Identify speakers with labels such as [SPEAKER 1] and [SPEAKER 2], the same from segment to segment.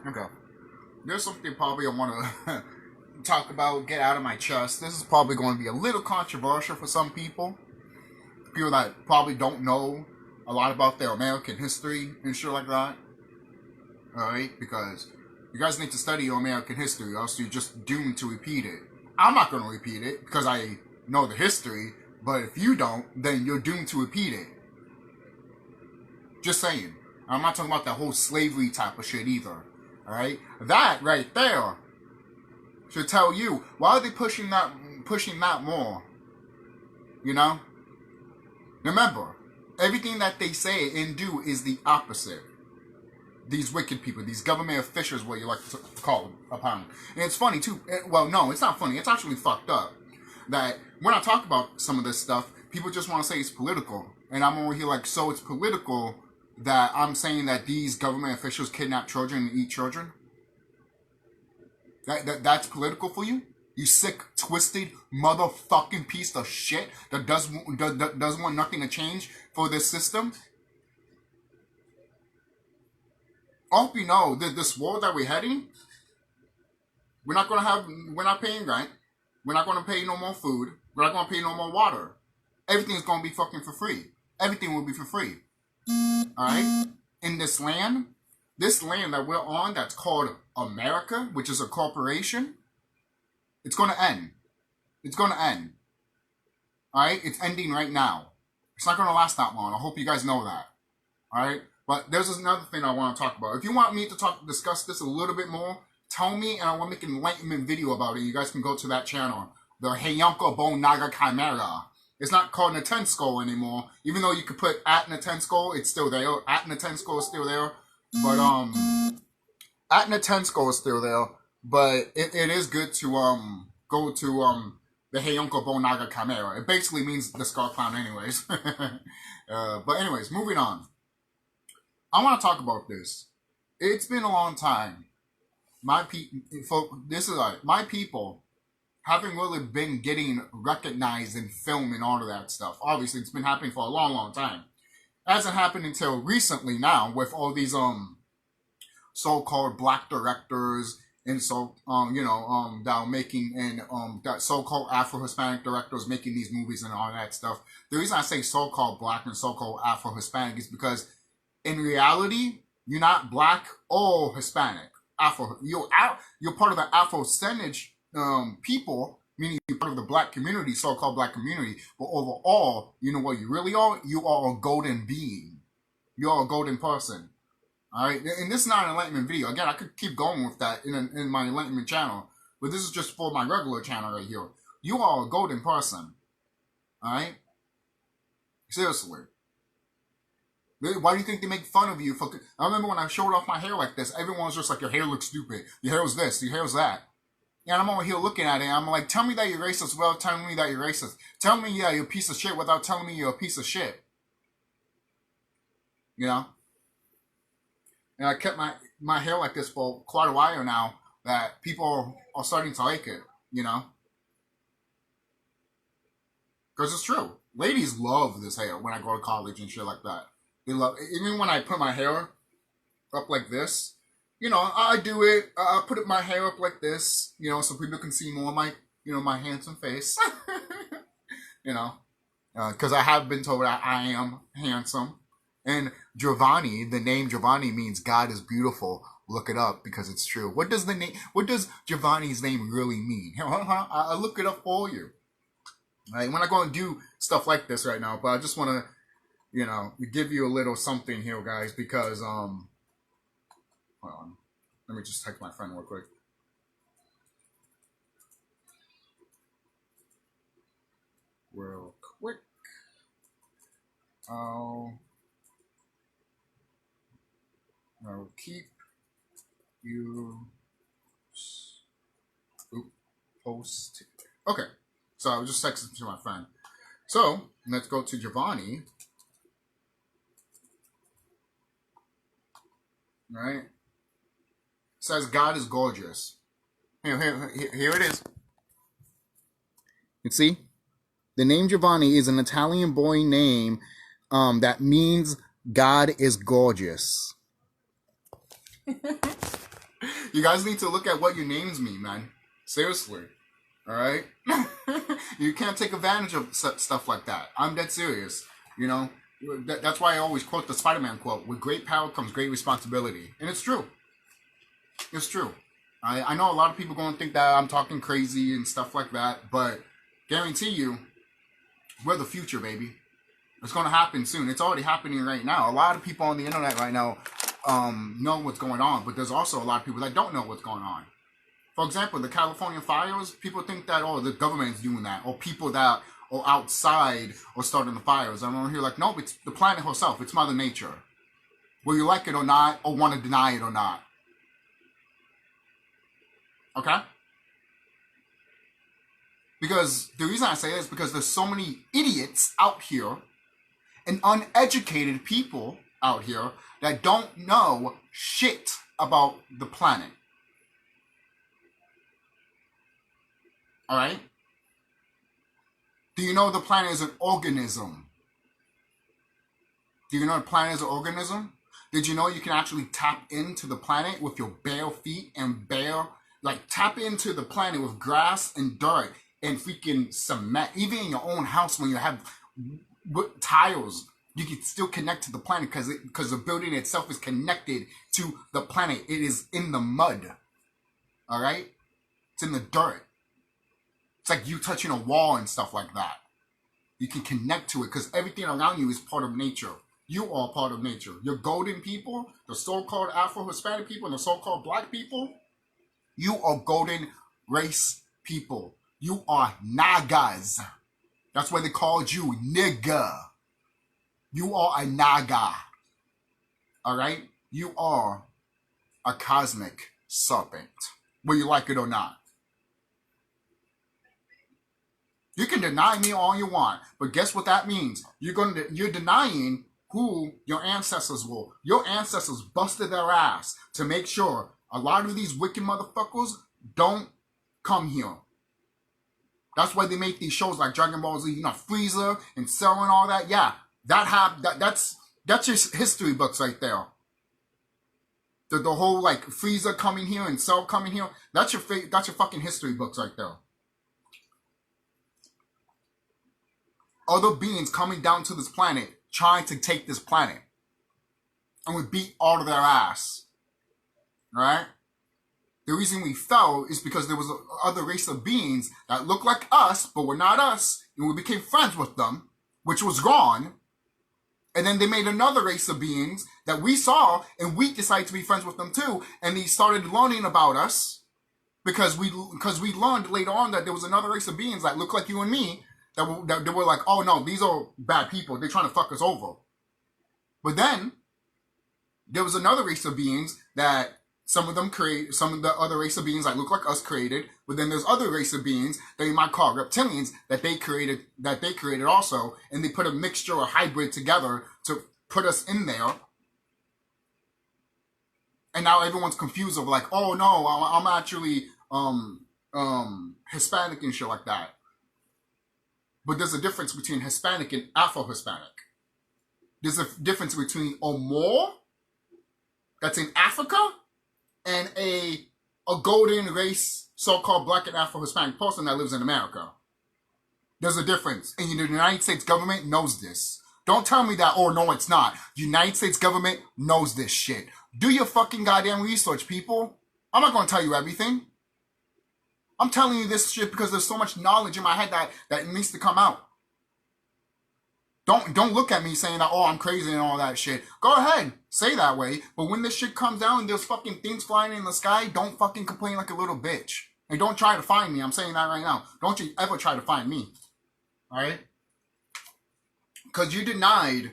[SPEAKER 1] Okay. There's something probably I want to talk about, get out of my chest. This is probably going to be a little controversial for some people. People that probably don't know a lot about their American history and shit like that. Alright? Because you guys need to study your American history, or else you're just doomed to repeat it. I'm not going to repeat it because I know the history, but if you don't, then you're doomed to repeat it. Just saying. I'm not talking about that whole slavery type of shit either. Alright? That right there should tell you, why are they pushing that more? You know? Remember, everything that they say and do is the opposite. These wicked people, these government officials, what you like to call them, upon. And it's funny too. Well, no, it's not funny. It's actually fucked up. That when I talk about some of this stuff, people just want to say it's political. And I'm over here like, so it's political that I'm saying that these government officials kidnap children and eat children? That's political for you? You sick, twisted, motherfucking piece of shit that doesn't want nothing to change for this system? I hope you know that this war that we're heading, we're not paying rent, we're not gonna pay no more food, we're not gonna pay no more water. Everything's gonna be fucking for free. Everything will be for free. Alright? In this land that we're on that's called America, which is a corporation, it's gonna end. It's gonna end. Alright? It's ending right now. It's not gonna last that long. I hope you guys know that. Alright? But there's another thing I want to talk about. If you want me to discuss this a little bit more, tell me, and I will make an enlightenment video about it. You guys can go to that channel, the Heyanko Bone Naga Chimera. It's not called TheSkullKlown anymore, even though you could put at TheSkullKlown, it's still there. At TheSkullKlown is still there, but at TheSkullKlown is still there. But it is good to go to the Heyanko Bone Naga Chimera. It basically means TheSkullKlown, anyways. But anyways, moving on. I want to talk about this. It's been a long time. My people haven't really been getting recognized in film and all of that stuff. Obviously, it's been happening for a long, long time. It hasn't happened until recently now with all these so-called black directors and that are making and that so-called Afro-Hispanic directors making these movies and all that stuff. The reason I say so-called black and so-called Afro-Hispanic is because in reality, you're not black or Hispanic. You're part of the Afro-Senage people, meaning you're part of the black community, so-called black community. But overall, you know what you really are? You are a golden being. You are a golden person. All right? And this is not an enlightenment video. Again, I could keep going with that in my enlightenment channel. But this is just for my regular channel right here. You are a golden person. All right? Seriously. Why do you think they make fun of you? I remember when I showed off my hair like this, everyone was just like, your hair looks stupid. Your hair was this, your hair was that. And I'm over here looking at it, and I'm like, tell me that you're racist without telling me that you're racist. Tell me, yeah, you're a piece of shit without telling me you're a piece of shit. You know? And I kept my hair like this for quite a while now, that people are starting to like it, you know? Because it's true. Ladies love this hair when I go to college and shit like that. They love it. Even when I put my hair up like this, you know, I do it. I put my hair up like this, you know, so people can see more of my, you know, my handsome face. You know, because I have been told that I am handsome. And Giovanni, the name Giovanni means God is beautiful. Look it up because it's true. What does Giovanni's name really mean? I'll look it up for you. Right? When I go and do stuff like this right now, but I just want to, you know, give you a little something here, guys, because, hold on. Let me just text my friend real quick. Real quick. I'll keep you posted. Okay. So I was just texting to my friend. So let's go to Giovanni. Right? It says God is gorgeous. Here it is. You see? The name Giovanni is an Italian boy name that means God is gorgeous. You guys need to look at what your names mean, man. Seriously. Alright? You can't take advantage of stuff like that. I'm dead serious. You know? That's why I always quote the Spider-Man quote. With great power comes great responsibility. And it's true. It's true. I know a lot of people going to think that I'm talking crazy and stuff like that. But guarantee you, we're the future, baby. It's going to happen soon. It's already happening right now. A lot of people on the internet right now know what's going on, but there's also a lot of people that don't know what's going on. For example, the California fires, people think that, oh, the government's doing that, or people that are outside or starting the fires. I'm over here like, no, it's the planet herself. It's Mother Nature. Whether you like it or not, or want to deny it or not. Okay? Because the reason I say this is because there's so many idiots out here and uneducated people out here that don't know shit about the planet. Alright? Do you know the planet is an organism? Do you know the planet is an organism? Did you know you can actually tap into the planet with your bare feet and tap into the planet with grass and dirt and freaking cement? Even in your own house when you have tiles, you can still connect to the planet because the building itself is connected to the planet. It is in the mud. Alright? It's in the dirt. It's like you touching a wall and stuff like that. You can connect to it because everything around you is part of nature. You are part of nature. Your golden people, the so-called Afro-Hispanic people, and the so-called black people, you are golden race people. You are Nagas. That's why they called you nigga. You are a Naga. Alright? You are a cosmic serpent. Whether you like it or not. You can deny me all you want, but guess what that means? You're denying who your ancestors were. Your ancestors busted their ass to make sure a lot of these wicked motherfuckers don't come here. That's why they make these shows like Dragon Ball Z, Frieza and Cell and all that. Yeah, that's just history books right there. The whole like Frieza coming here and Cell coming here. That's your fucking history books right there. Other beings coming down to this planet, trying to take this planet. And we beat all of their ass. Right? The reason we fell is because there was other race of beings that looked like us, but were not us. And we became friends with them, which was Sqawn. And then they made another race of beings that we saw, and we decided to be friends with them too. And they started learning about us because we learned later on that there was another race of beings that looked like you and me. That were like, oh no, these are bad people. They're trying to fuck us over. But then, there was another race of beings that some of the other race of beings that look like us created. But then there's other race of beings that you might call reptilians that they created also. And they put a mixture or hybrid together to put us in there. And now everyone's confused of like, oh no, I'm actually Hispanic and shit like that. But there's a difference between Hispanic and Afro-Hispanic. There's a difference between Omor, that's in Africa, and a golden race, so-called black and Afro-Hispanic person that lives in America. There's a difference. And the United States government knows this. Don't tell me that, oh no, it's not. United States government knows this shit. Do your fucking goddamn research, people. I'm not going to tell you everything. I'm telling you this shit because there's so much knowledge in my head that needs to come out. Don't look at me saying that, oh, I'm crazy and all that shit. Go ahead, say that way. But when this shit comes down and there's fucking things flying in the sky, don't fucking complain like a little bitch. And don't try to find me. I'm saying that right now. Don't you ever try to find me. Alright? Because you denied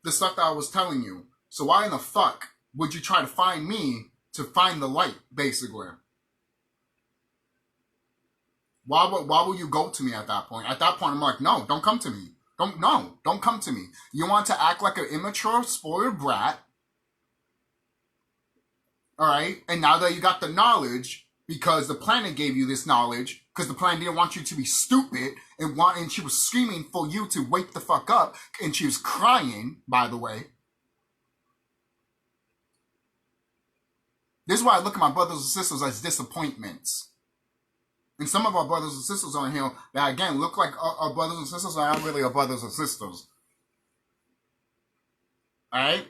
[SPEAKER 1] the stuff that I was telling you. So why in the fuck would you try to find me to find the light, basically? Why will you go to me at that point? At that point, I'm like, no, don't come to me. Don't come to me. You want to act like an immature, spoiled brat. Alright? And now that you got the knowledge, because the planet gave you this knowledge, because the planet didn't want you to be stupid, and she was screaming for you to wake the fuck up, and she was crying, by the way. This is why I look at my brothers and sisters as disappointments. And some of our brothers and sisters on here that, again, look like our brothers and sisters are not really our brothers and sisters. Alright?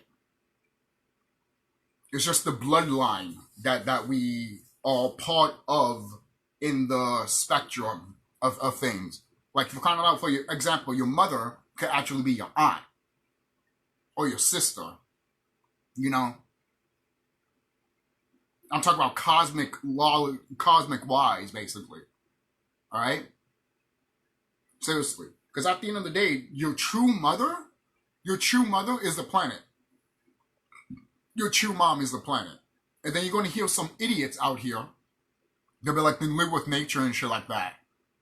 [SPEAKER 1] It's just the bloodline that we are part of in the spectrum of things. Like, for crying out, for your example, your mother could actually be your aunt or your sister. You know? I'm talking about cosmic wise, basically. Alright? Seriously. Because at the end of the day, your true mother is the planet. Your true mom is the planet. And then you're going to hear some idiots out here. They'll be like, then live with nature and shit like that.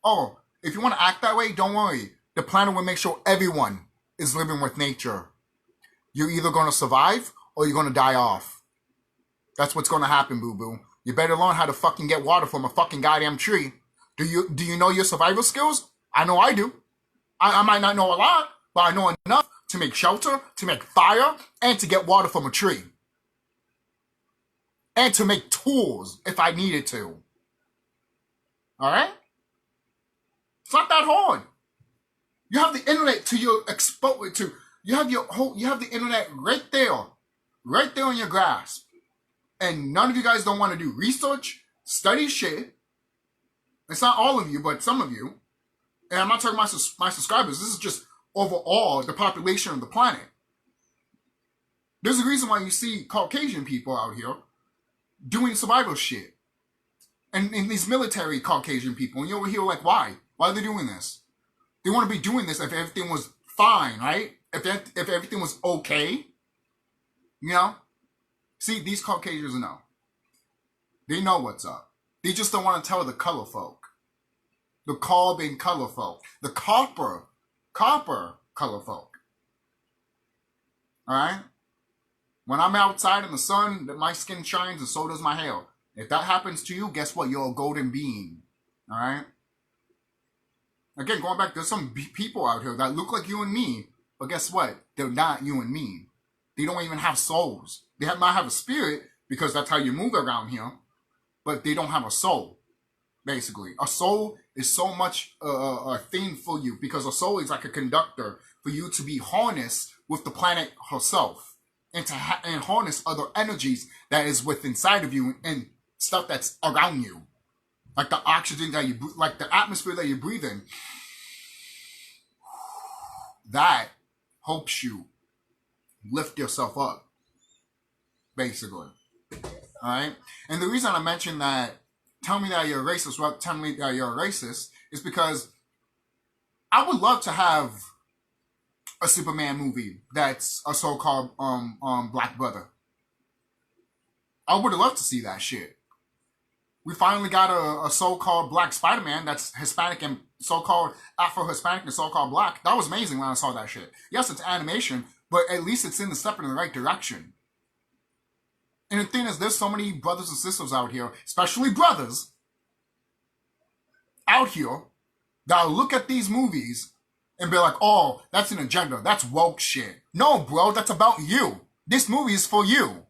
[SPEAKER 1] Oh, if you want to act that way, don't worry. The planet will make sure everyone is living with nature. You're either going to survive or you're going to die off. That's what's going to happen, boo-boo. You better learn how to fucking get water from a fucking goddamn tree. Do you know your survival skills? I know I do. I might not know a lot, but I know enough to make shelter, to make fire, and to get water from a tree. And to make tools if I needed to. Alright? It's not that hard. You have the internet to your you have the internet right there in your grasp. And none of you guys don't want to do research, study shit. It's not all of you, but some of you. And I'm not talking about my subscribers. This is just overall the population of the planet. There's a reason why you see Caucasian people out here doing survival shit. And these military Caucasian people. And you're here like, why? Why are they doing this? They want to be doing this if everything was fine, right? If everything was okay. You know? See, these Caucasians know. They know what's up. They just don't want to tell the color folk. The carbon color folk. The copper color folk. Alright? When I'm outside in the sun, my skin shines and so does my hair. If that happens to you, guess what? You're a golden being. Alright? Again, going back, there's some people out here that look like you and me, but guess what? They're not you and me. They don't even have souls. They might have a spirit, because that's how you move around here, but they don't have a soul, basically. A soul is so much a thing for you, because a soul is like a conductor for you to be harnessed with the planet herself, and and harness other energies that is within inside of you and stuff that's around you. Like the oxygen that you, like the atmosphere that you breathe in. That helps you lift yourself up. Basically. Alright? And the reason I mentioned that, tell me that you're a racist, well, tell me that you're a racist, is because I would love to have a Superman movie that's a so-called black brother. I would have loved to see that shit. We finally got a so-called black Spider-Man that's Hispanic and so-called Afro-Hispanic and so-called black. That was amazing when I saw that shit. Yes, it's animation, but at least it's in the step in the right direction. And the thing is, there's so many brothers and sisters out here, especially brothers, out here, that'll look at these movies and be like, oh, that's an agenda. That's woke shit. No, bro, that's about you. This movie is for you.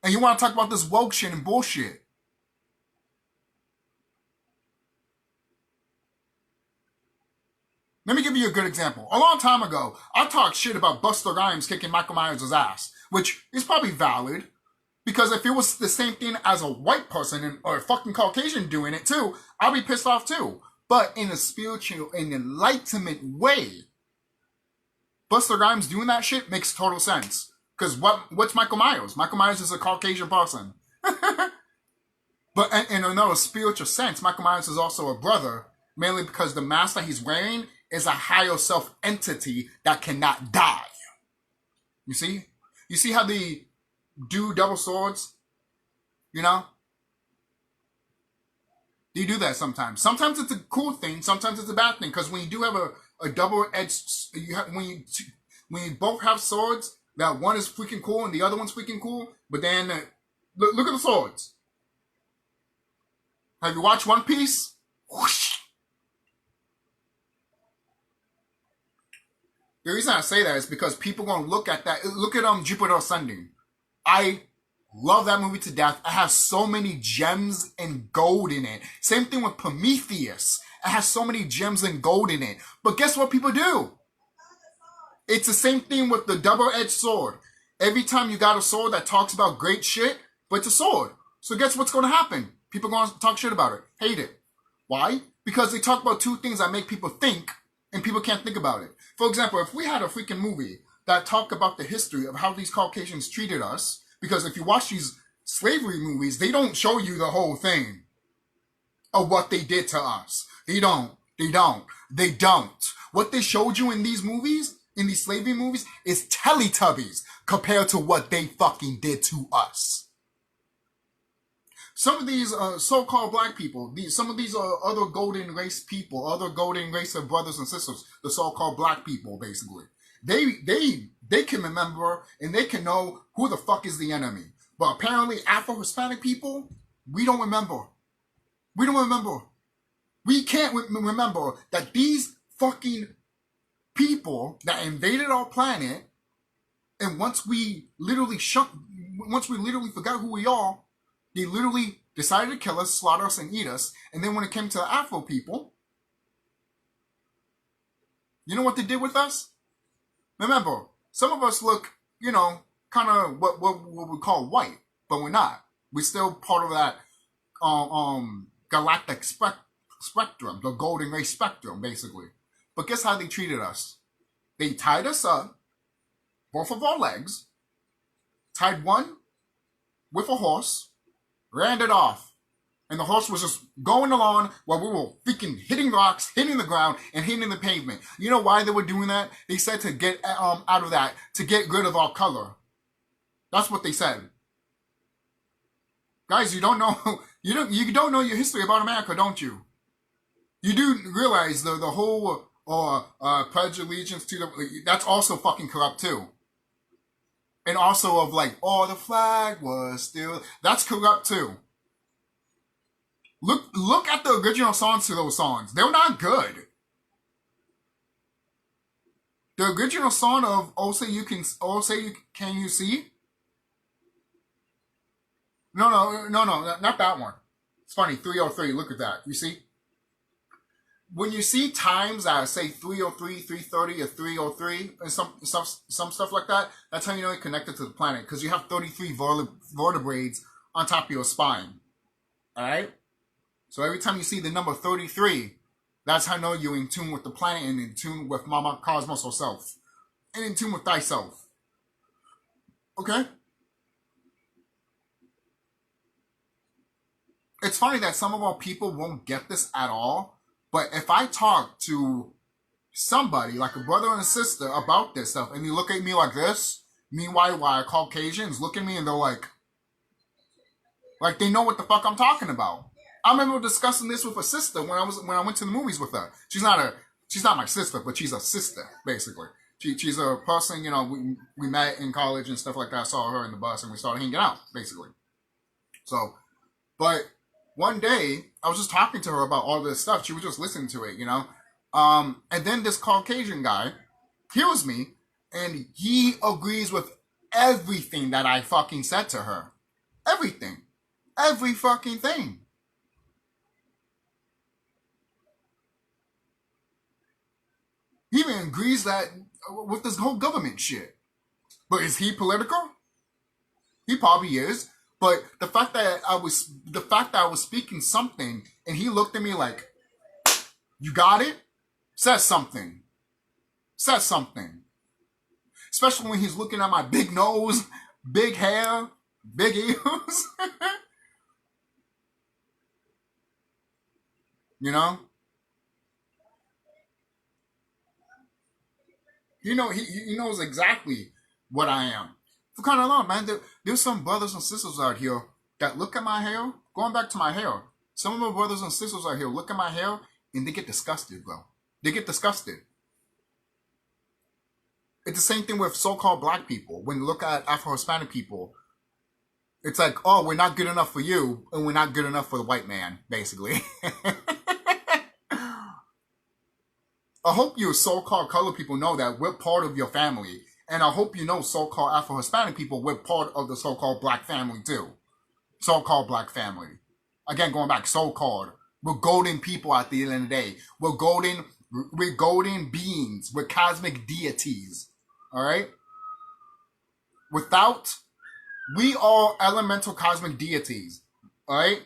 [SPEAKER 1] And you want to talk about this woke shit and bullshit. Let me give you a good example. A long time ago, I talked shit about Busta Rhymes kicking Michael Myers' ass, which is probably valid, because if it was the same thing as a white person or a fucking Caucasian doing it too, I'd be pissed off too. But in a spiritual and enlightenment way, Busta Rhymes doing that shit makes total sense. Because what's Michael Myers? Michael Myers is a Caucasian person. But in another spiritual sense, Michael Myers is also a brother, mainly because the mask that he's wearing is a higher self entity that cannot die. You see? You see how they do double swords? You know? They do that sometimes. Sometimes it's a cool thing. Sometimes it's a bad thing. Because when you do have a double-edged... when you both have swords, that one is freaking cool and the other one's freaking cool. But then, look at the swords. Have you watched One Piece? Whoosh. The reason I say that is because people are going to look at that. Look at Jupiter Ascending. I Love that movie to death. It has so many gems and gold in it. Same thing with Prometheus. It has so many gems and gold in it. But guess what people do? It's the same thing with the double-edged sword. Every time you got a sword that talks about great shit, but it's a sword. So guess what's going to happen? People are going to talk shit about it. Hate it. Why? Because they talk about two things that make people think, and people can't think about it. For example, if we had a freaking movie that talked about the history of how these Caucasians treated us, because if you watch these slavery movies, they don't show you the whole thing of what they did to us. They don't. What they showed you in these movies, in these slavery movies, is Teletubbies compared to what they fucking did to us. Some of these so-called black people, some of these other golden race people, other golden race of brothers and sisters, the so-called black people, basically, they can remember and they can know who the fuck is the enemy. But apparently Afro-Hispanic people, we don't remember. We can't remember that these fucking people that invaded our planet, and once we literally forgot who we are, they literally decided to kill us, slaughter us, and eat us. And then when it came to the Afro people, you know what they did with us? Remember, some of us look, kind of what we call white, but we're not. We're still part of that galactic spectrum, the golden race spectrum, basically. But guess how they treated us? They tied us up, both of our legs, tied one with a horse, ran it off. And the horse was just going along while we were freaking hitting rocks, hitting the ground, and hitting the pavement. You know why they were doing that? They said to get out of that, to get rid of our color. That's what they said. Guys, you don't know your history about America, don't you? You do realize the whole pledge allegiance to that's also fucking corrupt too. And also of the flag was still, that's corrupt too. Look at the original songs to those songs. They're not good. The original song of Can You See? No, not that one. It's funny, 303, look at that. You see? When you see times that say 303, 330, or 303, and some stuff like that, that's how you know you're connected to the planet, because you have 33 vertebrae on top of your spine. Alright? So every time you see the number 33, that's how you know you're in tune with the planet and in tune with Mama Cosmos herself. And in tune with Thyself. Okay? It's funny that some of our people won't get this at all. But if I talk to somebody, like a brother and a sister, about this stuff, and they look at me like this, meanwhile, Caucasians look at me and they're like they know what the fuck I'm talking about. I remember discussing this with a sister when I went to the movies with her. She's not my sister, but she's a sister, basically. She's a person, we met in college and stuff like that. I saw her in the bus and we started hanging out, basically. So, but one day, I was just talking to her about all this stuff. She was just listening to it, and then this Caucasian guy hears me, and he agrees with everything that I fucking said to her. Everything. Every fucking thing. He even agrees that with this whole government shit. But is he political? He probably is. But the fact that I was speaking something and he looked at me like, you got it? Says something. Especially when he's looking at my big nose, big hair, big ears. He knows exactly what I am. For kind of long, man, there's some brothers and sisters out here that look at my hair, going back to my hair. Some of my brothers and sisters out here look at my hair and they get disgusted, bro. They get disgusted. It's the same thing with so-called black people. When you look at Afro-Hispanic people, it's like, oh, we're not good enough for you, and we're not good enough for the white man, basically. I hope you so-called color people know that we're part of your family. And I hope you know so-called Afro-Hispanic people, we're part of the so-called black family too. So-called black family. Again, going back, so-called. We're golden people at the end of the day. We're golden beings. We're cosmic deities. Alright? We are elemental cosmic deities. Alright?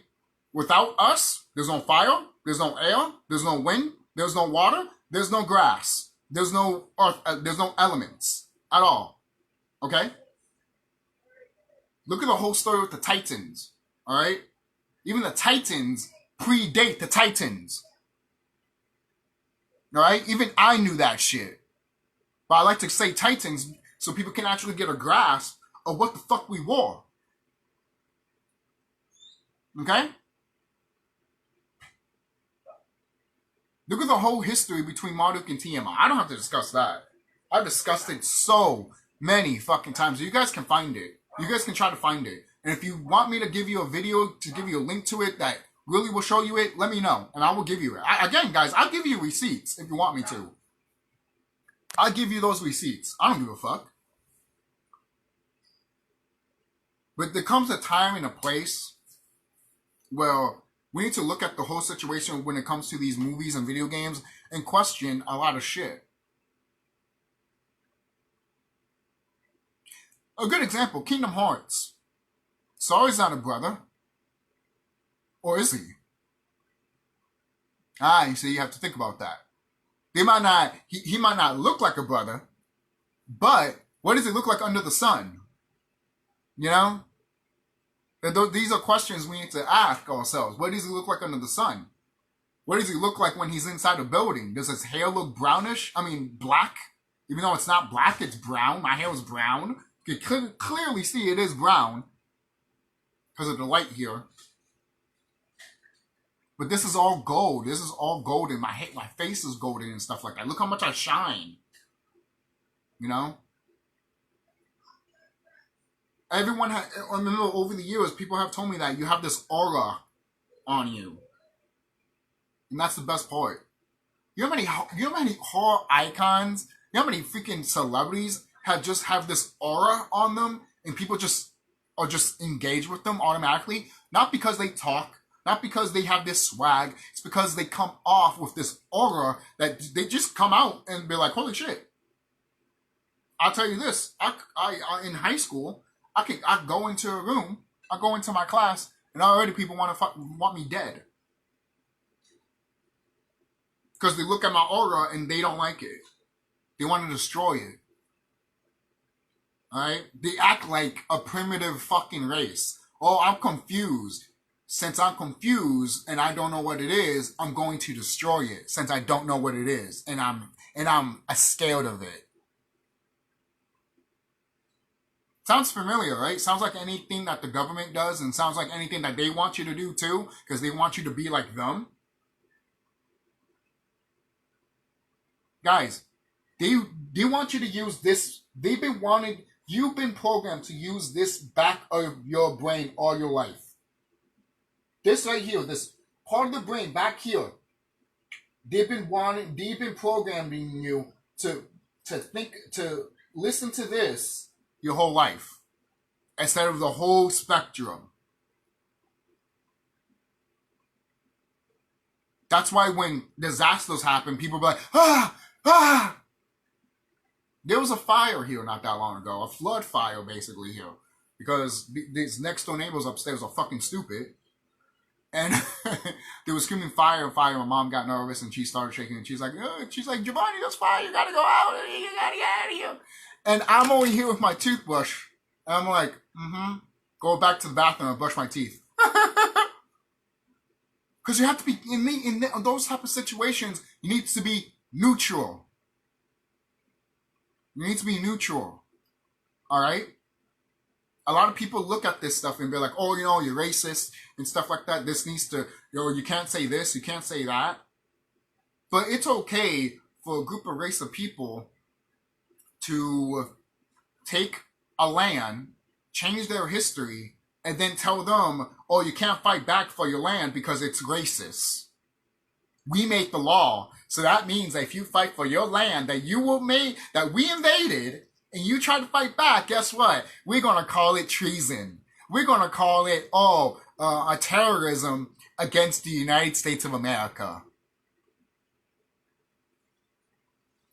[SPEAKER 1] Without us, there's no fire, there's no air, there's no wind, there's no water, there's no grass, there's no earth, there's no elements at all. Okay? Look at the whole story with the Titans. Alright? Even the Titans predate the Titans. Alright? Even I knew that shit. But I like to say Titans so people can actually get a grasp of what the fuck we were. Okay? Look at the whole history between Marduk and Tiamat. I don't have to discuss that. I've discussed it so many fucking times. You guys can find it. You guys can try to find it. And if you want me to give you a video, to give you a link to it that really will show you it, let me know. And I will give you it. Again, guys, I'll give you receipts if you want me to. I'll give you those receipts. I don't give a fuck. But there comes a time and a place where we need to look at the whole situation when it comes to these movies and video games and question a lot of shit. A good example, Kingdom Hearts. Sorry's not a brother. Or is he? You see, you have to think about that. They might not, he might not look like a brother, but what does he look like under the sun? You know? These are questions we need to ask ourselves. What does he look like under the sun? What does he look like when he's inside a building? Does his hair look brownish? I mean, black? Even though it's not black, it's brown. My hair is brown. You can clearly see it is brown because of the light here. But this is all gold. This is all golden. My face is golden and stuff like that. Look how much I shine. You know? Everyone over the years, people have told me that you have this aura on you. And that's the best part. You know how many horror icons, you know how many freaking celebrities have this aura on them and people just are just engaged with them automatically? Not because they talk, not because they have this swag, it's because they come off with this aura that they just come out and be like, holy shit. I'll tell you this, I in high school, I go into a room, I go into my class, and already people want me dead. Because they look at my aura and they don't like it. They want to destroy it. Alright? They act like a primitive fucking race. Oh, I'm confused. Since I'm confused and I don't know what it is, I'm going to destroy it. Since I don't know what it is. And I'm scared of it. Sounds familiar, right? Sounds like anything that the government does, and sounds like anything that they want you to do too, because they want you to be like them. Guys, they want you to use this. You've been programmed to use this back of your brain all your life. This right here, this part of the brain back here, they've been programming you to listen to this your whole life instead of the whole spectrum. That's why when disasters happen, people be like, ah! There was a fire here not that long ago, a flood fire basically here, because these next door neighbors upstairs are fucking stupid. And they were screaming fire and fire. My mom got nervous and she started shaking and she's like, Giovanni, there's fire, you gotta go out, you gotta get out of here. And I'm only here with my toothbrush. And I'm like, go back to the bathroom and brush my teeth. Because you have to be, in those type of situations, you need to be neutral. You need to be neutral. Alright? A lot of people look at this stuff and be like, oh, you're racist and stuff like that. This needs to, you can't say this, you can't say that. But it's okay for a group of race of people to take a land, change their history, and then tell them, oh, you can't fight back for your land because it's racist. We make the law. So that means that if you fight for your land that we invaded, and you try to fight back, guess what? We're going to call it treason. We're going to call it, a terrorism against the United States of America.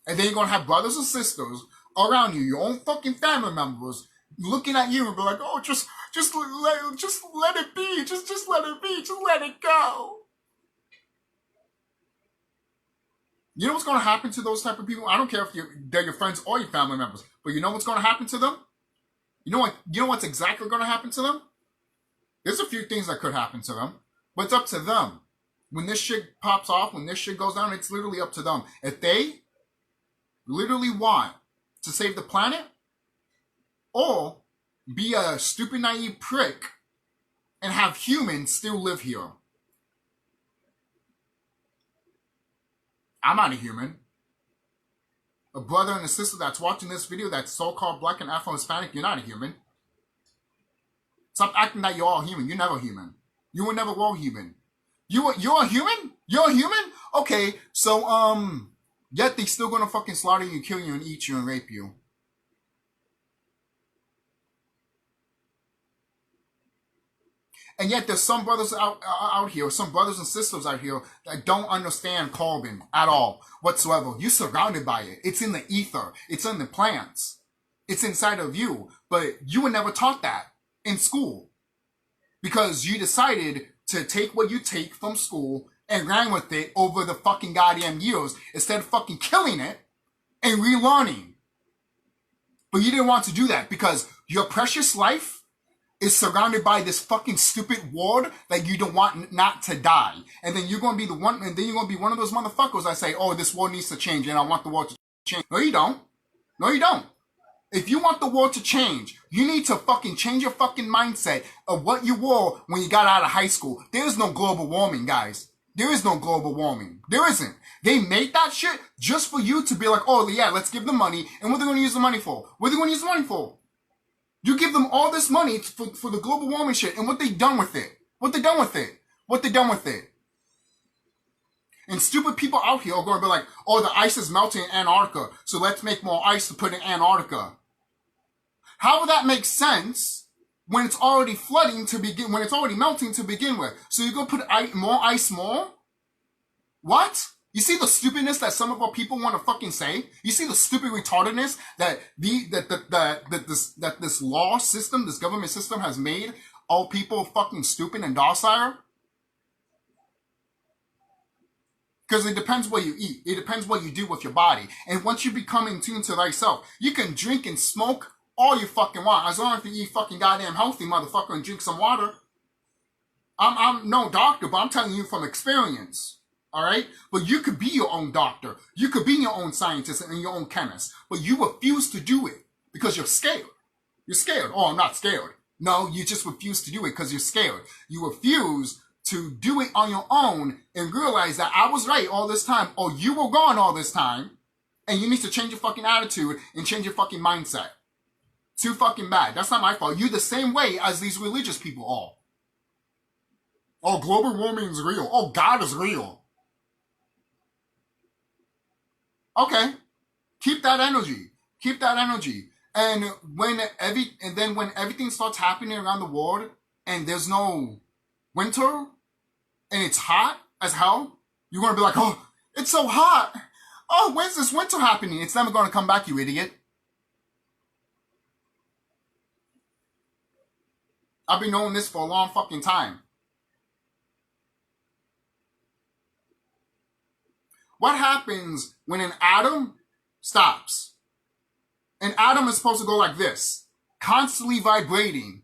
[SPEAKER 1] And then you're going to have brothers and sisters around you, your own fucking family members, looking at you and be like, oh, just let it be. Just let it be. Just let it go. You know what's going to happen to those type of people? I don't care if they're your friends or your family members, but you know what's going to happen to them? You know what's exactly going to happen to them? There's a few things that could happen to them, but it's up to them. When this shit pops off, when this shit goes down, it's literally up to them. If they literally want to save the planet, or be a stupid, naive prick and have humans still live here. I'm not a human. A brother and a sister that's watching this video that's so-called black and Afro-Hispanic, you're not a human. Stop acting like you're all human. You're never human. You were never all human. You're a human? You're a human? Okay, so, yet they still gonna fucking slaughter you, kill you, and eat you, and rape you. And yet there's some brothers out here, some brothers and sisters out here that don't understand carbon at all whatsoever. You're surrounded by it. It's in the ether. It's in the plants. It's inside of you. But you were never taught that in school. Because you decided to take what you take from school and ran with it over the fucking goddamn years instead of fucking killing it and relearning. But you didn't want to do that because your precious life is surrounded by this fucking stupid world that you don't want not to die. And then you're going to be the one, and then you're going to be one of those motherfuckers that say, oh, this world needs to change and I want the world to change. No, you don't. No, you don't. If you want the world to change, you need to fucking change your fucking mindset of what you were when you got out of high school. There is no global warming, guys. There is no global warming. There isn't. They made that shit just for you to be like, oh, yeah, let's give them money. And what are they going to use the money for? What are they going to use the money for? You give them all this money for the global warming shit, and what they done with it? What they done with it? What they done with it? And stupid people out here are going to be like, oh, the ice is melting in Antarctica, so let's make more ice to put in Antarctica. How would that make sense when it's already flooding to begin, when it's already melting to begin with? So you're going to put more ice more? What? You see the stupidness that some of our people want to fucking say? You see the stupid retardedness that this law system, this government system has made all people fucking stupid and docile? Because it depends what you eat. It depends what you do with your body. And once you become in tune to thyself, you can drink and smoke all you fucking want. As long as you eat fucking goddamn healthy, motherfucker, and drink some water. I'm no doctor, but I'm telling you from experience. All right? But you could be your own doctor. You could be your own scientist and your own chemist. But you refuse to do it because you're scared. You're scared. Oh, I'm not scared. No, you just refuse to do it because you're scared. You refuse to do it on your own and realize that I was right all this time, or you were wrong all this time, and you need to change your fucking attitude and change your fucking mindset. Too fucking bad. That's not my fault. You're the same way as these religious people are. Oh, global warming is real. Oh, God is real. Okay, keep that energy. Keep that energy. And when everything starts happening around the world, and there's no winter, and it's hot as hell, you're gonna be like, oh, it's so hot. Oh, when's this winter happening? It's never gonna come back, you idiot. I've been knowing this for a long fucking time. What happens when an atom stops? An atom is supposed to go like this, constantly vibrating.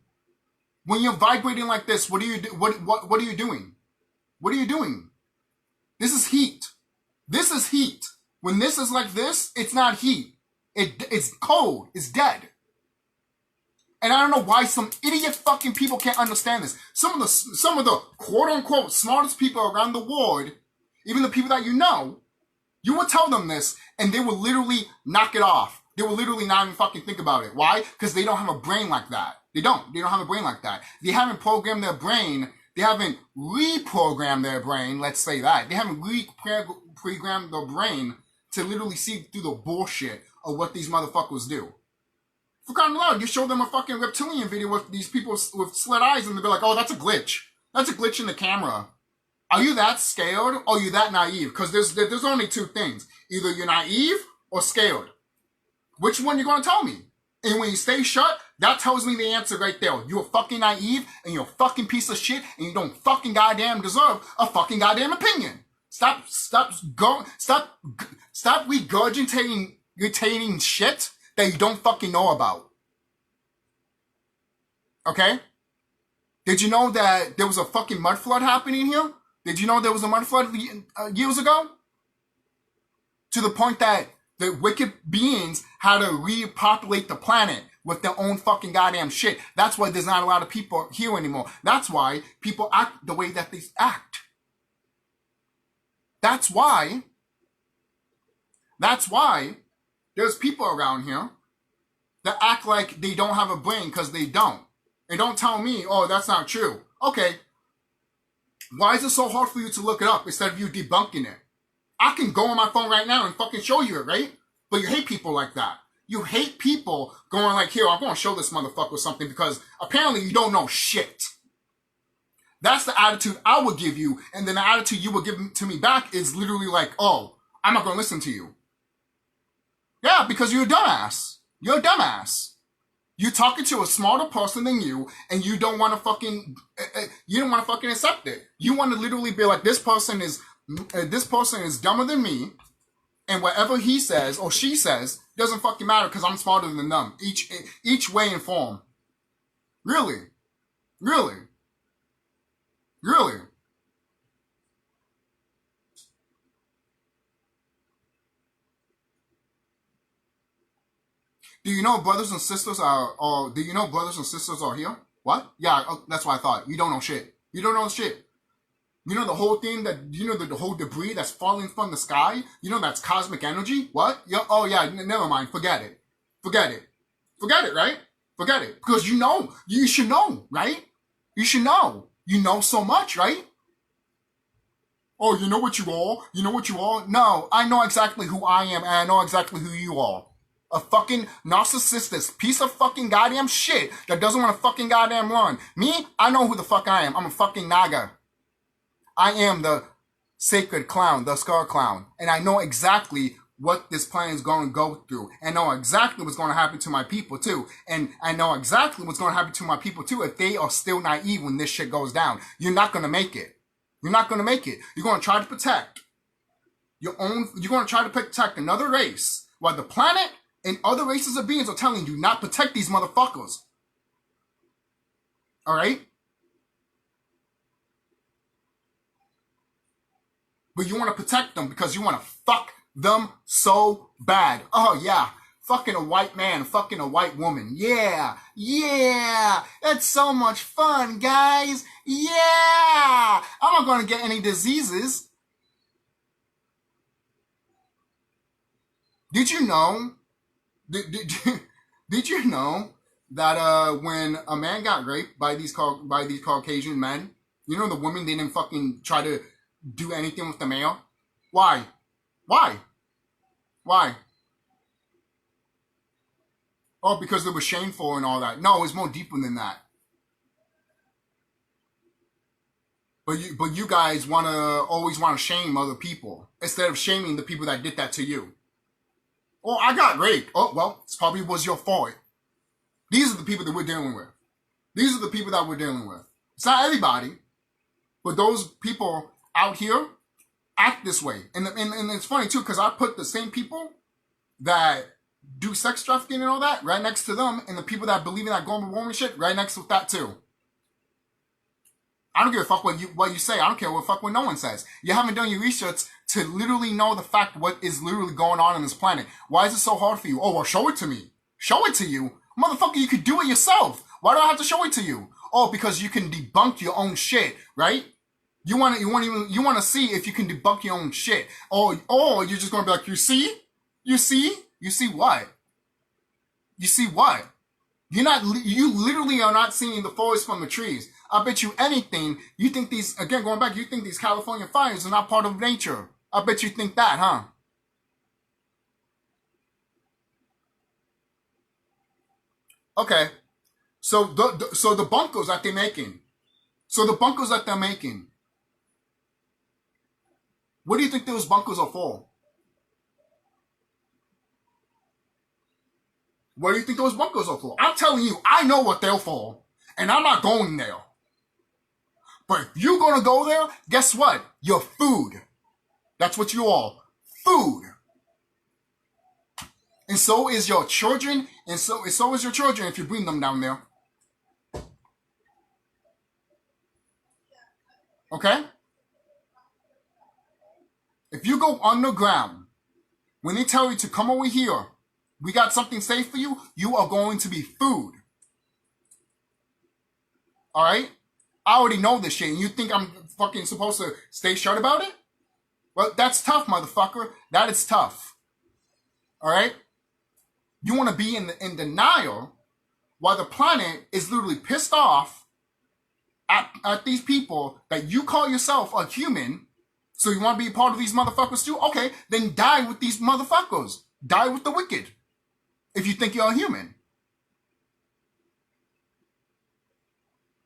[SPEAKER 1] When you're vibrating like this, what are you what are you doing? What are you doing? This is heat. This is heat. When this is like this, it's not heat. It's cold. It's dead. And I don't know why some idiot fucking people can't understand this. Some of the quote unquote smartest people around the world, even the people that you know, you would tell them this, and they would literally knock it off. They would literally not even fucking think about it. Why? Because they don't have a brain like that. They don't. They don't have a brain like that. They haven't programmed their brain. They haven't reprogrammed their brain. Let's say that. They haven't reprogrammed their brain to literally see through the bullshit of what these motherfuckers do. For crying out loud, you show them a fucking reptilian video with these people with slit eyes and they'll be like, oh, that's a glitch. That's a glitch in the camera. Are you that scared or are you that naive? Because there's only two things. Either you're naive or scared. Which one you going to tell me? And when you stay shut, that tells me the answer right there. You're fucking naive and you're a fucking piece of shit and you don't fucking goddamn deserve a fucking goddamn opinion. Stop regurgitating shit that you don't fucking know about. Okay? Did you know that there was a fucking mud flood happening here? Did you know there was a mud flood years ago? To the point that the wicked beings had to repopulate the planet with their own fucking goddamn shit. That's why there's not a lot of people here anymore. That's why people act the way that they act. That's why there's people around here that act like they don't have a brain because they don't. And don't tell me, oh, that's not true. Okay. Why is it so hard for you to look it up instead of you debunking it? I can go on my phone right now and fucking show you it, right? But you hate people like that. You hate people going like, here, I'm going to show this motherfucker something because apparently you don't know shit. That's the attitude I would give you. And then the attitude you would give to me back is literally like, oh, I'm not going to listen to you. Yeah, because you're a dumbass. You're a dumbass. You're talking to a smarter person than you, and you don't want to fucking, accept it. You want to literally be like, this person is dumber than me, and whatever he says or she says doesn't fucking matter because I'm smarter than them. Each way and form. Really? Really? Really? Do you know brothers and sisters are here? What? Yeah, that's what I thought. You don't know shit. You don't know shit. You know the whole thing the whole debris that's falling from the sky? You know that's cosmic energy? What? Oh yeah, never mind. Forget it. Forget it. Forget it, right? Forget it. Because you know. You should know, right? You should know. You know so much, right? Oh, you know what you are? You know what you are? No, I know exactly who I am and I know exactly who you are. A fucking narcissistic piece of fucking goddamn shit that doesn't want to fucking goddamn run. Me, I know who the fuck I am. I'm a fucking Naga. I am the sacred clown, the TheSkullKlown. And I know exactly what this planet is going to go through. And know exactly what's going to happen to my people too. And I know exactly what's going to happen to my people too if they are still naive when this shit goes down. You're not going to make it. You're not going to make it. You're going to try to protect your own, you're going to try to protect another race while the planet and other races of beings are telling you not protect these motherfuckers. Alright? But you want to protect them because you want to fuck them so bad. Oh yeah. Fucking a white man, fucking a white woman. Yeah. Yeah. That's so much fun, guys. Yeah. I'm not going to get any diseases. Did you know? Did you know that when a man got raped by these Caucasian men, you know the women didn't fucking try to do anything with the male? Why? Why? Why? Oh, because it was shameful and all that. No, it's more deeper than that. But you guys always want to shame other people instead of shaming the people that did that to you. Oh, I got raped. Oh, well, it probably was your fault. These are the people that we're dealing with. These are the people that we're dealing with. It's not everybody, but those people out here act this way. And it's funny, too, because I put the same people that do sex trafficking and all that right next to them, and the people that believe in that global warming shit right next to that, too. I don't give a fuck what you say. I don't care what no one says. You haven't done your research to literally know the fact what is literally going on this planet. Why is it so hard for you? Oh, well, show it to me. Show it to you. Motherfucker, you could do it yourself. Why do I have to show it to you? Oh, because you can debunk your own shit, right? You want to see if you can debunk your own shit. Oh, you're just going to be like, you see? You see? You see what? You see what? You literally are not seeing the forest from the trees. I bet you anything, you think you think these California fires are not part of nature. I bet you think that, huh? Okay. So the bunkers that they're making. So the bunkers that they're making. What do you think those bunkers are for? What do you think those bunkers are for? I'm telling you, I know what they're for. And I'm not going there. But if you're going to go there, guess what? You're food. That's what you are. Food. And so is your children. And so is your children if you bring them down there. Okay? If you go underground, when they tell you to come over here, we got something safe for you, you are going to be food. Alright? I already know this shit, and you think I'm fucking supposed to stay shut about it? Well, that's tough, motherfucker. That is tough. Alright? You want to be in denial while the planet is literally pissed off at these people that you call yourself a human. So you want to be a part of these motherfuckers too? Okay, then die with these motherfuckers. Die with the wicked. If you think you're a human.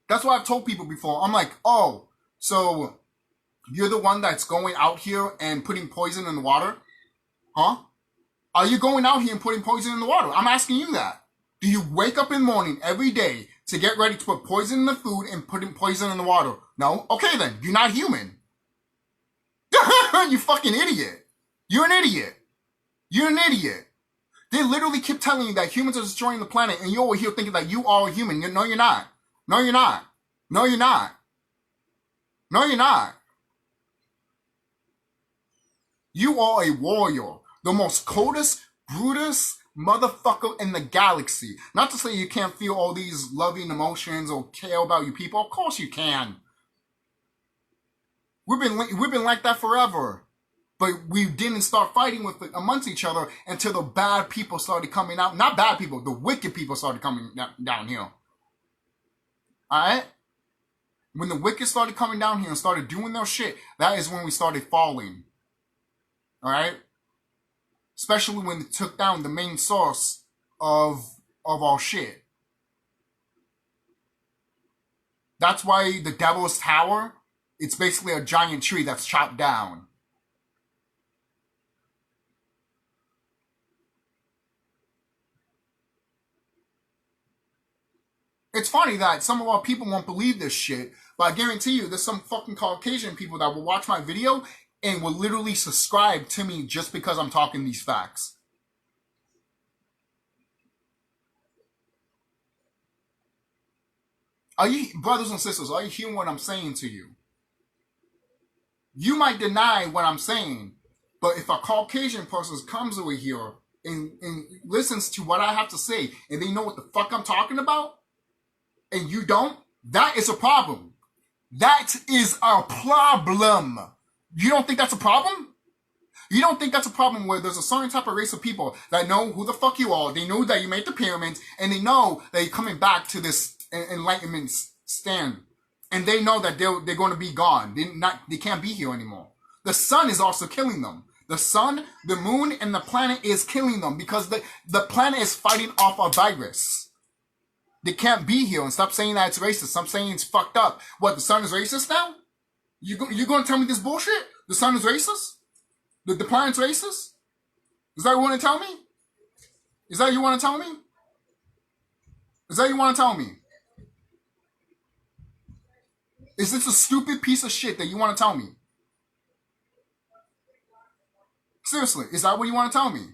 [SPEAKER 1] That's what I've told people before. I'm like, oh, so you're the one that's going out here and putting poison in the water? Huh? Are you going out here and putting poison in the water? I'm asking you that. Do you wake up in the morning every day to get ready to put poison in the food and putting poison in the water? No? Okay then, you're not human. You fucking idiot. You're an idiot. You're an idiot. They literally keep telling you that humans are destroying the planet and you're over here thinking that you are a human. No, you're not. No, you're not. No, you're not. No, you're not. You are a warrior. The most coldest, brutest motherfucker in the galaxy. Not to say you can't feel all these loving emotions or care about your people. Of course you can. We've been like that forever. But we didn't start fighting with it amongst each other until the bad people started coming out. Not bad people, the wicked people started coming down here. Alright? When the wicked started coming down here and started doing their shit, that is when we started falling. Alright? Especially when they took down the main source of our shit. That's why the Devil's Tower, it's basically a giant tree that's chopped down. It's funny that some of our people won't believe this shit, but I guarantee you there's some fucking Caucasian people that will watch my video and will literally subscribe to me just because I'm talking these facts. Are you, brothers and sisters, are you hearing what I'm saying to you? You might deny what I'm saying, but if a Caucasian person comes over here and listens to what I have to say and they know what the fuck I'm talking about, and you don't, that is a problem. That is a problem. You don't think that's a problem? You don't think that's a problem where there's a certain type of race of people that know who the fuck you are, they know that you made the pyramids, and they know that you're coming back to this enlightenment stand. And they know that they're going to be gone. They can't be here anymore. The sun is also killing them. The sun, the moon, and the planet is killing them because the planet is fighting off a virus. They can't be here, and stop saying that it's racist. Stop saying it's fucked up. What, the sun is racist now? You going to tell me this bullshit? The sun is racist? The planet's racist? Is that what you want to tell me? Is that you want to tell me? Is that you want to tell me? Is this a stupid piece of shit that you want to tell me? Seriously, is that what you want to tell me?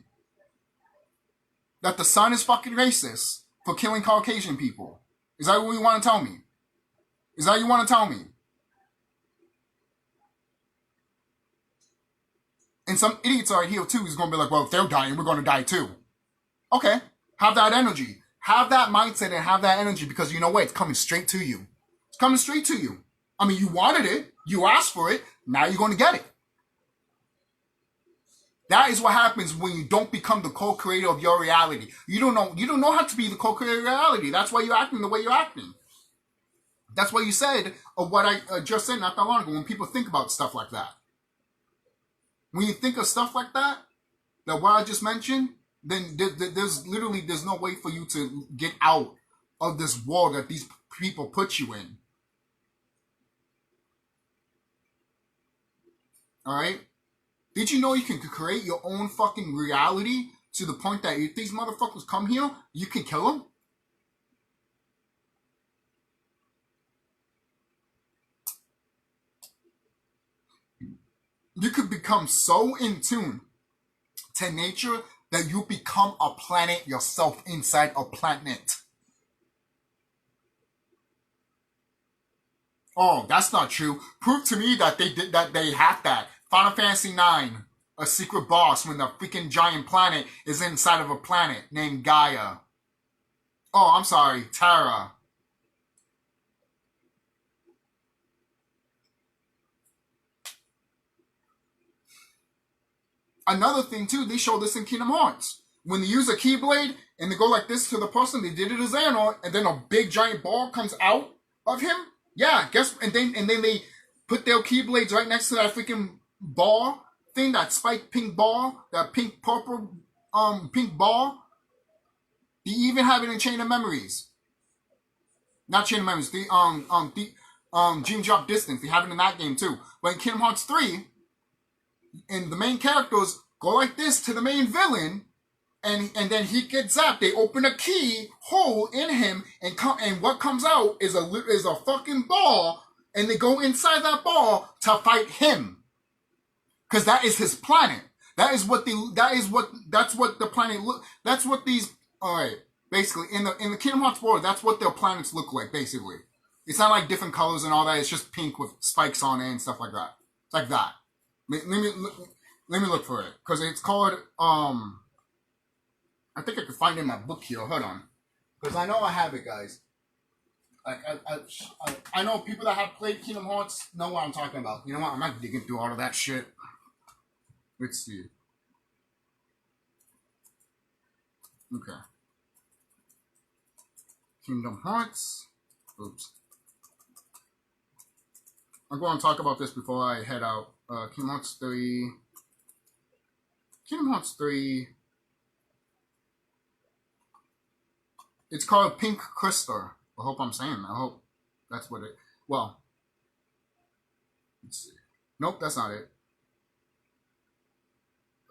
[SPEAKER 1] That the sun is fucking racist for killing Caucasian people? Is that what you want to tell me? Is that what you want to tell me? And some idiots are here too who's going to be like, well, if they're dying, we're going to die too. Okay, have that energy. Have that mindset and have that energy because you know what? It's coming straight to you. It's coming straight to you. I mean, you wanted it. You asked for it. Now you're going to get it. That is what happens when you don't become the co-creator of your reality. You don't know how to be the co-creator of reality. That's why you're acting the way you're acting. That's what you said of what I just said not that long ago when people think about stuff like that. When you think of stuff like that what I just mentioned, then there's no way for you to get out of this world that these people put you in. All right? Did you know you can create your own fucking reality to the point that if these motherfuckers come here, you can kill them? You could become so in tune to nature that you become a planet yourself inside a planet. Oh, that's not true. Prove to me that they hacked that. Final Fantasy IX, a secret boss when the freaking giant planet is inside of a planet named Gaia. Oh, I'm sorry, Terra. Another thing too, they showed this in Kingdom Hearts. When they use a Keyblade and they go like this to the person, they did it as Xehanort, and then a big giant ball comes out of him. Yeah, and then they put their Keyblades right next to that freaking ball thing, that spiked pink ball, that pink purple pink ball. They even have it in Chain of Memories. Not Chain of Memories, Dream Drop Distance. They have it in that game too. But in Kingdom Hearts 3, and the main characters go like this to the main villain, and then he gets zapped. They open a key hole in him, and what comes out is a fucking ball, and they go inside that ball to fight him, because that is his planet. That's what the planet look. That's what these. All right, basically in the Kingdom Hearts world, that's what their planets look like. Basically, it's not like different colors and all that. It's just pink with spikes on it and stuff like that. It's like that. Let me look for it, because it's called I think I could find it in my book here. Hold on, because I know I have it, guys. I know people that have played Kingdom Hearts know what I'm talking about. You know what? I'm not digging through all of that shit. Let's see. Okay. Kingdom Hearts. Oops. I'm going to talk about this before I head out. Kingdom Hearts 3. Kingdom Hearts 3. It's called Pink Crystal. I hope I'm saying that. I hope that's what it... Well. Let's see. Nope, that's not it.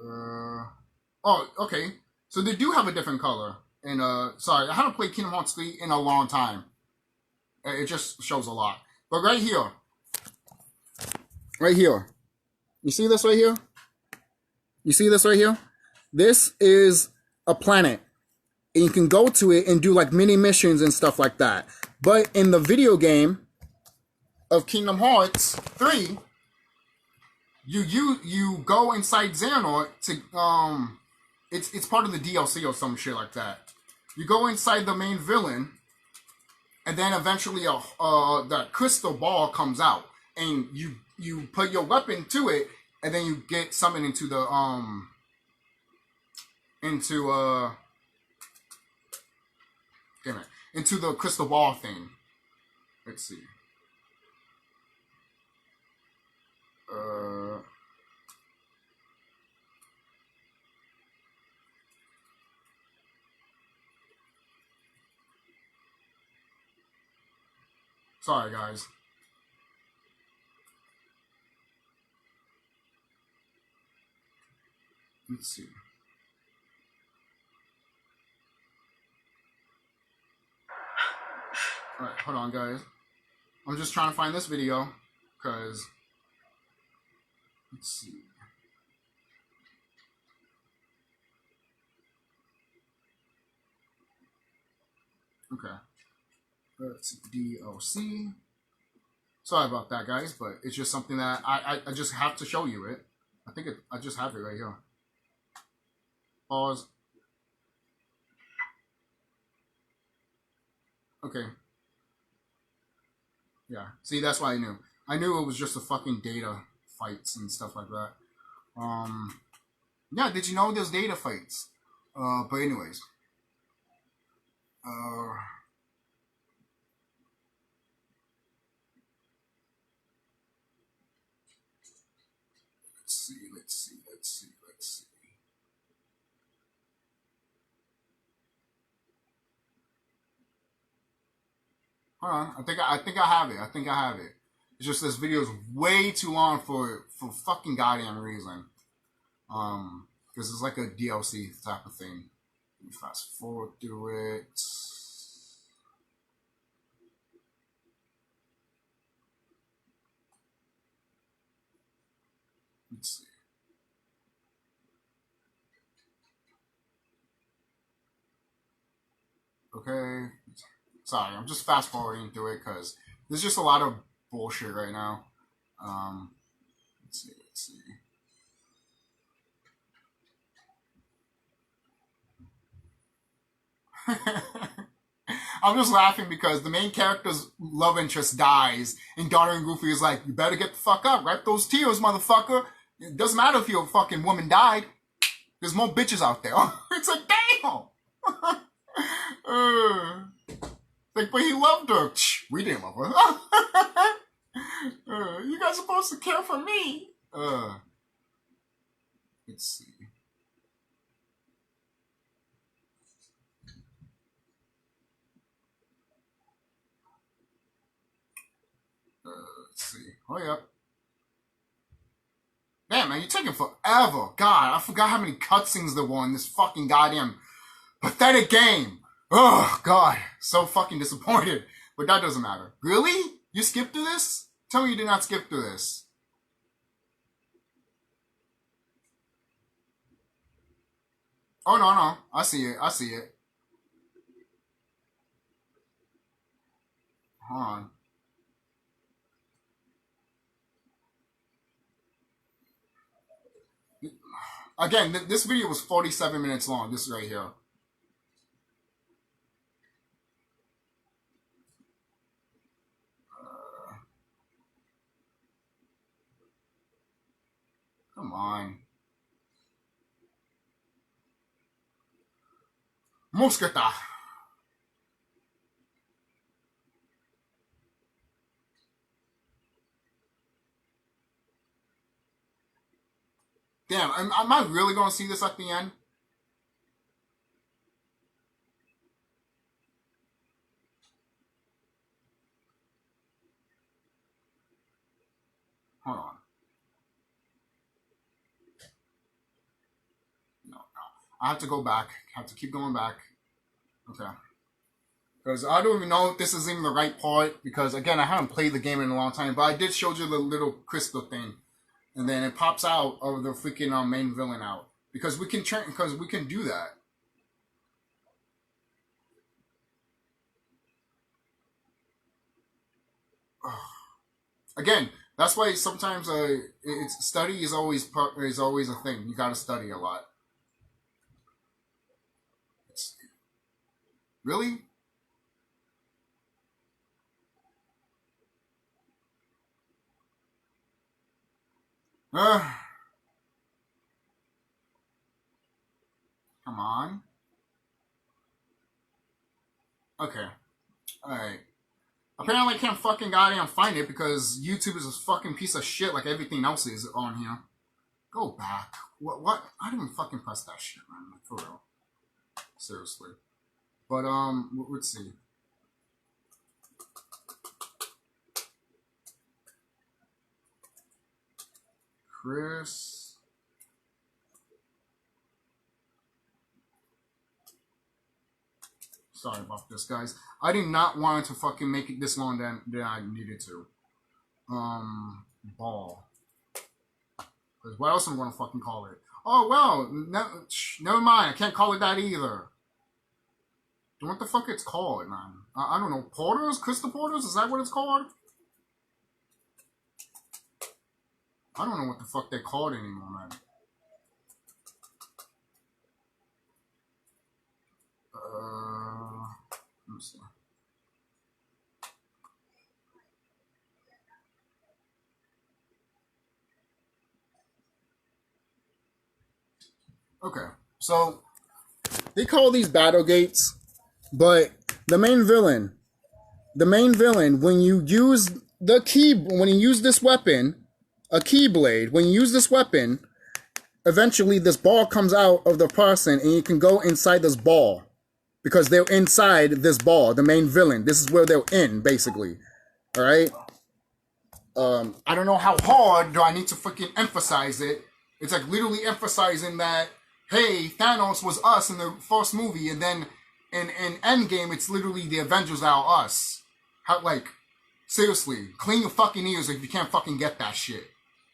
[SPEAKER 1] Oh, okay. So they do have a different color. And, sorry, I haven't played Kingdom Hearts 3 in a long time. It just shows a lot. But right here. Right here. You see this right here? You see this right here? This is a planet. And you can go to it and do like mini missions and stuff like that. But in the video game of Kingdom Hearts 3, you go inside Xehanort to it's part of the DLC or some shit like that. You go inside the main villain, and then eventually that crystal ball comes out, and you put your weapon to it, and then you get summoned into the into the crystal ball thing. Let's see. Sorry, guys. Let's see. Alright, hold on, guys. I'm just trying to find this video, because... Let's see. Okay. Let's DOC. Sorry about that, guys, but it's just something that I just have to show you it. I just have it right here. Pause. Okay. Yeah. See, that's why I knew. I knew it was just a fucking data fights and stuff like that. Yeah, did you know there's data fights? But anyways. Let's see. Hold on. I think I have it. I think I have it. It's just this video is way too long for fucking goddamn reason. Because it's like a DLC type of thing. Let me fast forward through it. Let's see. Okay. Sorry, I'm just fast forwarding through it because there's just a lot of bullshit right now. Let's see. I'm just laughing because the main character's love interest dies, and Daughter and Goofy is like, "You better get the fuck up, wipe those tears, motherfucker. It doesn't matter if your fucking woman died. There's more bitches out there." It's like, damn. Like, but he loved her. We didn't love her. You guys are supposed to care for me. Let's see. Let's see. Hurry up. Damn, man, you're taking forever. God, I forgot how many cutscenes there were in this fucking goddamn pathetic game. Oh, God. So fucking disappointed. But that doesn't matter. Really? You skipped through this? Tell me you did not skip through this. Oh, no. I see it. Hold on. Again, this video was 47 minutes long. This right here. Come on. Mosqueta. Damn, am I really going to see this at the end? Hold on. No. I have to go back. I have to keep going back. Okay. Because I don't even know if this is even the right part. Because, again, I haven't played the game in a long time. But I did show you the little crystal thing. And then it pops out of the freaking main villain out. Because we can do that. Again, that's why sometimes study is always a thing. You gotta study a lot. Really? Come on. Okay. Alright. Apparently I can't fucking goddamn find it because YouTube is a fucking piece of shit like everything else is on here. Go back. What? I didn't even fucking press that shit, man. For real. Seriously. But, let's see. Chris. Sorry about this, guys. I did not want to fucking make it this long than I needed to. Ball. Because what else am I going to fucking call it? Oh, well, never mind. I can't call it that either. What the fuck it's called, man? I don't know. Porters? Crystal Porters? Is that what it's called? I don't know what the fuck they're called anymore, man. Let me see. Okay, so they call these battle gates, but the main villain, when you use this weapon, a keyblade, when you use this weapon, eventually this ball comes out of the person and you can go inside this ball. because they're inside this ball, the main villain. This is where they're in, basically. All right. I don't know how hard do I need to freaking emphasize it. It's like literally emphasizing that, hey, Thanos was us in the first movie, and then in Endgame, it's literally the Avengers are us. How, like, seriously, clean your fucking ears if you can't fucking get that shit.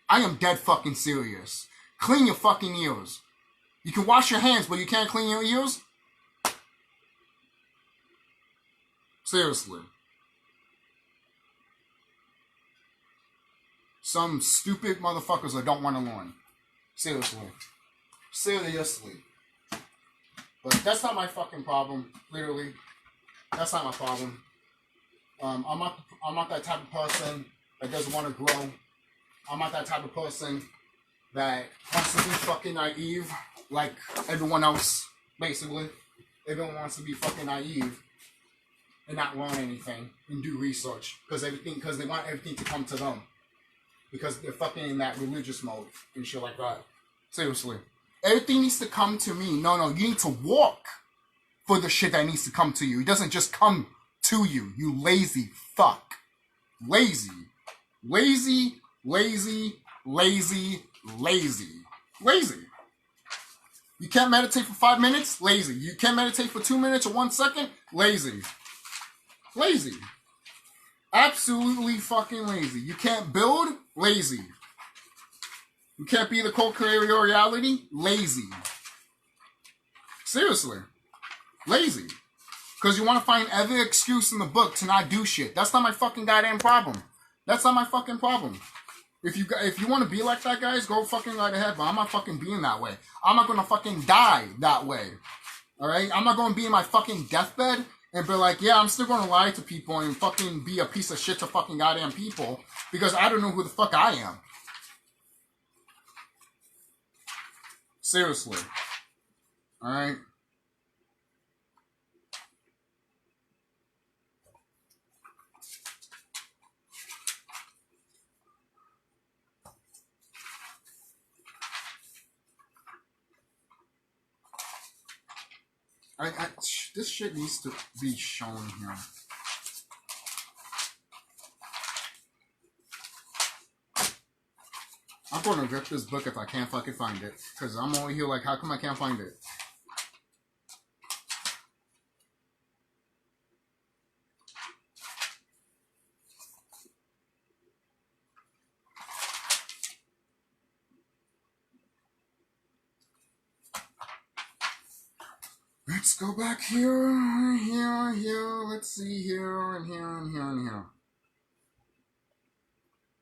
[SPEAKER 1] I am dead fucking serious. Clean your fucking ears. You can wash your hands, but you can't clean your ears? Seriously. Some stupid motherfuckers that don't want to learn. Seriously. Seriously. But that's not my fucking problem. Literally. That's not my problem. I'm not that type of person that doesn't want to grow. I'm not that type of person that wants to be fucking naive like everyone else, basically. Everyone wants to be fucking naive and not learn anything and do research because they want everything to come to them. Because they're fucking in that religious mode and shit like that. Seriously. Everything needs to come to me. No, you need to walk for the shit that needs to come to you. It doesn't just come to you. You lazy fuck. Lazy. Lazy, lazy, lazy, lazy. Lazy. You can't meditate for 5 minutes? Lazy. You can't meditate for 2 minutes or 1 second? Lazy. Lazy. Absolutely fucking lazy. You can't build? Lazy. You can't be the co-creator of your reality? Lazy. Seriously. Lazy. Because you want to find every excuse in the book to not do shit. That's not my fucking goddamn problem. That's not my fucking problem. If you want to be like that, guys, go fucking right ahead. But I'm not fucking being that way. I'm not going to fucking die that way. Alright? I'm not going to be in my fucking deathbed and be like, yeah, I'm still going to lie to people and fucking be a piece of shit to fucking goddamn people because I don't know who the fuck I am. Seriously. Alright? This shit needs to be shown here. I'm gonna rip this book if I can't fucking find it. Because I'm over here like, how come I can't find it? Let's go back here, let's see here, and here, and here, and here.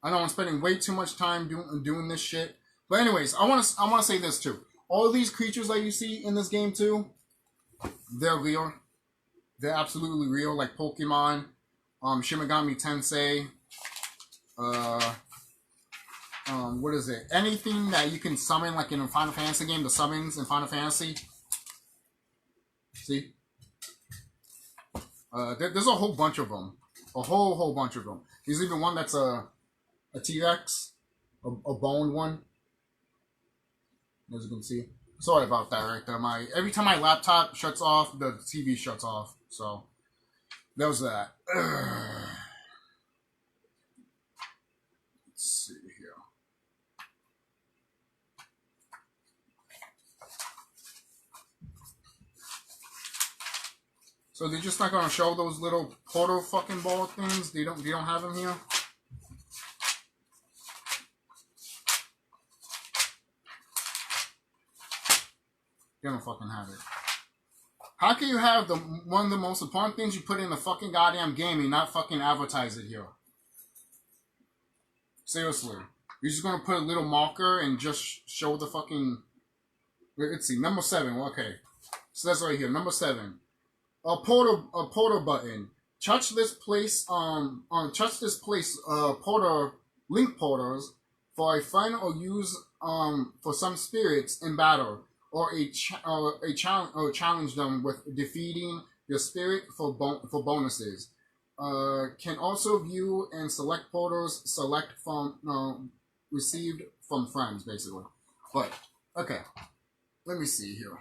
[SPEAKER 1] I know I'm spending way too much time doing this shit. But anyways, I want to say this too. All these creatures that you see in this game too, they're real. They're absolutely real, like Pokemon, Shin Megami Tensei, what is it? Anything that you can summon, like in a Final Fantasy game, the summons in Final Fantasy. See? There's a whole bunch of them. A whole bunch of them. There's even one that's a T-Rex. A boned one. As you can see. Sorry about that right there. Every time my laptop shuts off, the TV shuts off. So, that was that. Let's see here. So they're just not gonna show those little portal fucking ball things? They don't have them here? They don't fucking have it. How can you have one of the most important things you put in the fucking goddamn game and not fucking advertise it here? Seriously. You're just gonna put a little marker and just show the fucking... Let's see, number 7, okay. So that's right here, number 7. A portal button. Touch this place, portal, link portals for a find or use, for some spirits in battle. Or challenge them with defeating your spirit for bonuses. Can also view and select portals select from received from friends, basically. But okay, let me see here.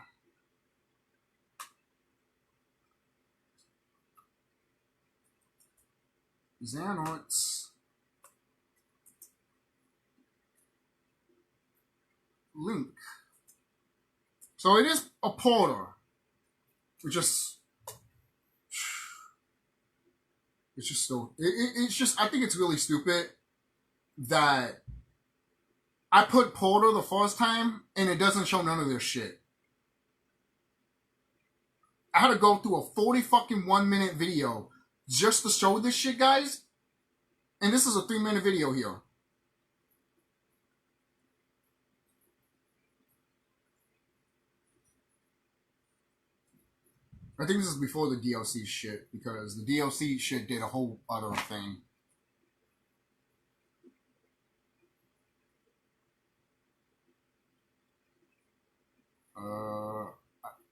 [SPEAKER 1] Xemnas link. So it is a porter. It's just so it's just, I think it's really stupid that I put porter the first time and it doesn't show none of this shit. I had to go through a 40 fucking 1 minute video just to show this shit, guys. And this is a 3-minute video here. I think this is before the DLC shit, because the DLC shit did a whole other thing.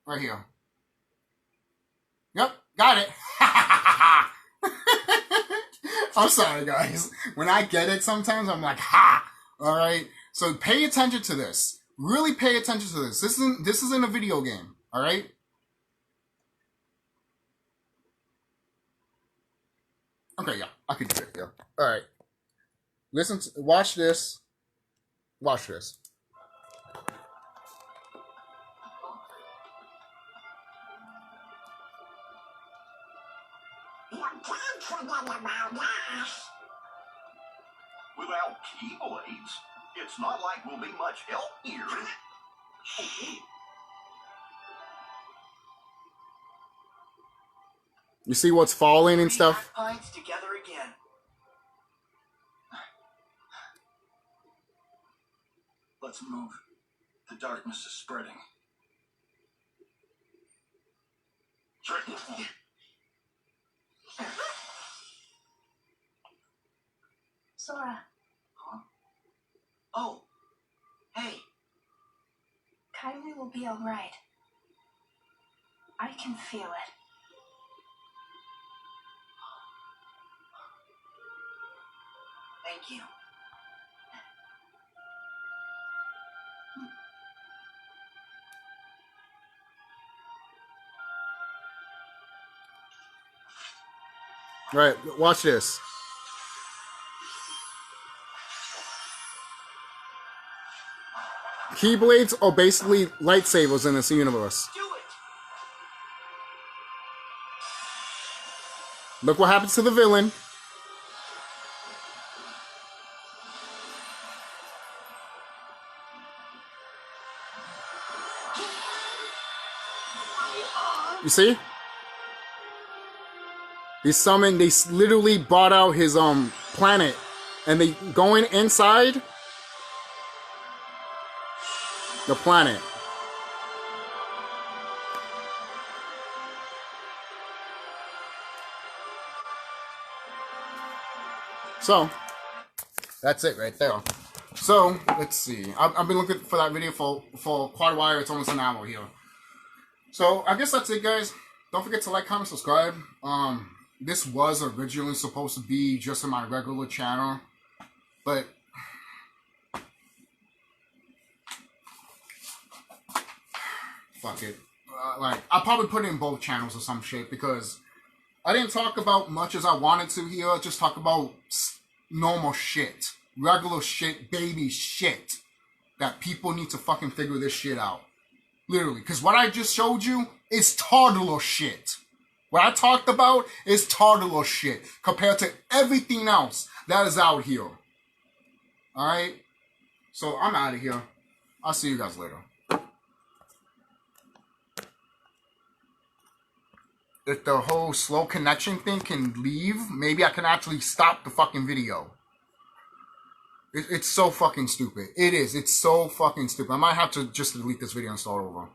[SPEAKER 1] Right here. Yep, got it. I'm sorry, guys. When I get it, sometimes I'm like, ha! All right. So pay attention to this. Really pay attention to this. This isn't a video game. All right. Okay, yeah, I can do it. Yeah. All right. Watch this. Watch this.
[SPEAKER 2] Without keyblades, it's not like we'll be much help here.
[SPEAKER 1] You see what's falling and stuff?
[SPEAKER 2] Points together again. Let's move. The darkness is spreading.
[SPEAKER 3] Sora.
[SPEAKER 2] Huh? Oh. Hey.
[SPEAKER 3] Kylie will be alright. I can feel it.
[SPEAKER 2] Thank you.
[SPEAKER 1] Right, watch this. Keyblades are basically lightsabers in this universe.
[SPEAKER 2] Do it.
[SPEAKER 1] Look what happens to the villain. You see? They literally bought out his planet, and they going inside the planet. So that's it right there. So let's see. I've been looking for that video for quite a while. It's almost an hour here. So I guess that's it, guys. Don't forget to like, comment, subscribe. This was originally supposed to be just in my regular channel, but fuck it. Like, I'll probably put it in both channels or some shit, because I didn't talk about much as I wanted to here. Just talk about normal shit. Regular shit, baby shit. That people need to fucking figure this shit out. Literally. Because what I just showed you is toddler shit. What I talked about is toddler shit compared to everything else that is out here. Alright? So I'm out of here. I'll see you guys later. If the whole slow connection thing can leave, maybe I can actually stop the fucking video. It's so fucking stupid. It is. It's so fucking stupid. I might have to just delete this video and start over.